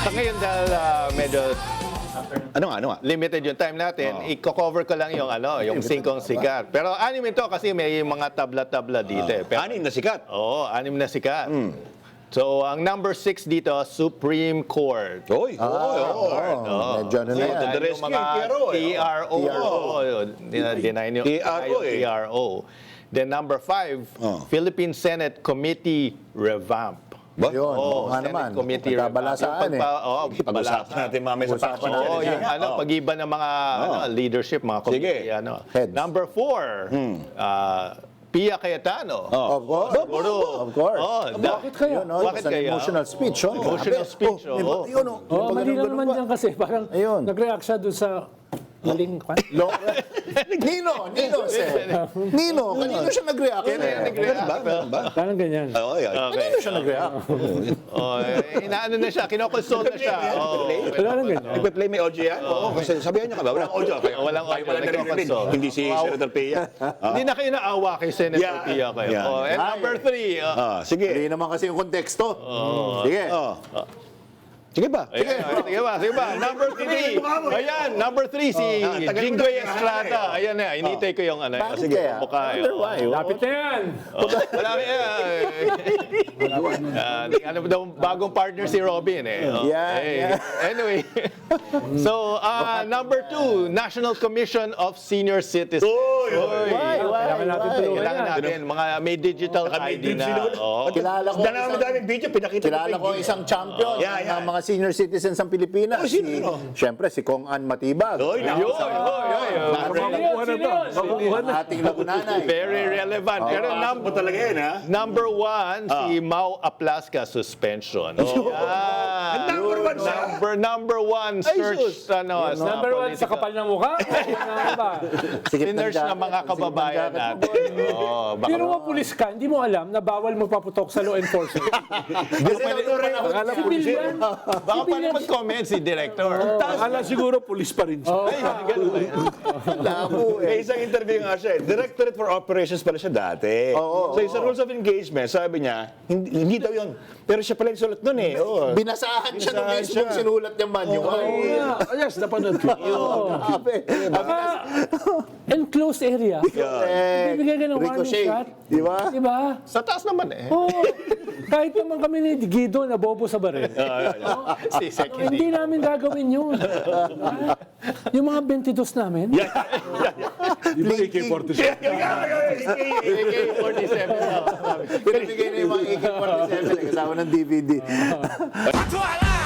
Sa ngayon dahil medyo Ano nga? limited yung time natin, i-cover ko lang yung yung singkong sikat. Pero anim ito kasi may mga tabla-tabla dito. Pero, Anim na sikat. Oo, anim na sikat. So, ang number 6 dito, Supreme Court. Oy, Medyo ano na yan. The Yung rescue, mga TRO, TRO. Deny nyo. TRO eh. TRO. Then number 5, Philippine Senate Committee Revamp. Ba? Yun, oo nga Senate naman. Committee Revamp. Nagkabalasaan Yung Pag-usapan natin mamaya sa Usapan faction. natin. Oo, yung pag-iba ng mga leadership, mga committee. Sige. Heads. Number 4, Pia Cayetano. Of course. Siguro. Of course. Oh, Bakit kaya? Yun, no? Bakit It's an kaya? emotional speech. Oh. Emotional Grabe. speech, Oh, oh. yun, oh. Oh, mali lang naman Ganun ba? dyan kasi parang Ayun. nag-react siya doon sa maling kwan. Nino, sir. Nino, kanino siya nag-react? Ganun ba? Parang ganyan. Oy, Kanino siya nag-react? Oh, inaano na siya, kinokonsult na siya. Oh, Parang ganyan. Nagpe-play may audio yan? Oo, kasi sabihan niyo ka ba? Walang audio. Walang audio, nagko-consult. Hindi si Senator Pia. Hindi na kayo naawa kay Senator Yeah. Pia kayo. Yeah. Oh, and number 3, Sige. Hindi naman kasi yung konteksto. Sige. Sige ba? Sige ba? Number 3. Ayan, number 3 si Jinggoy Estrada. Ayan na, initay ko yung Bakit kaya? mukha. Lapit na yan. Wala ano daw bagong partner si Robin Yeah. Anyway. So, number 2, National Commission of Senior Citizens. Kailangan natin tulungan Kailangan yan. natin mga may digital ID na. Oh. Kilala ko Daming video, pinakita Kilala ko isang champion ng mga senior citizens ng Pilipinas. Siyempre, si Kong Ann Matibag. Oy, Yun. Ang ating lagunanay. Very relevant. Pero mo talaga yan, ha? number 1, si Mau Aplasca suspension. Yan. Number 1 search sa Number 1 sa kapal ng mukha. Ano ba? sinners na mga kababayan natin. Pero mga pulis ka, hindi mo alam na bawal magpaputok sa law enforcement. Akala ko Civil yan. Baka pa naman mag-comment si Director. Akala siguro police pa rin siya. May isang interview nga siya. Directorate for Operations pala siya dati. So sa rules of engagement, sabi niya, hindi daw yun. Pero siya pala yung sulat nun eh. Binasahan siya ng Binasahan mismo siya. sinulat niyang manual. Yes, napanood ko. Grabe. Enclosed area. Bibigyan ka ng warning Ricochet. shot. Di ba? Di ba? Sa taas naman eh. Oo. Kahit naman kami ni Guido na bobo sa baril. Si Sek Hindi namin gagawin yun. Yung mga 22 namin. Di ba AK-47? AK-47. Pinibigay na yung mga AK-47 kasama ng DVD. Wala!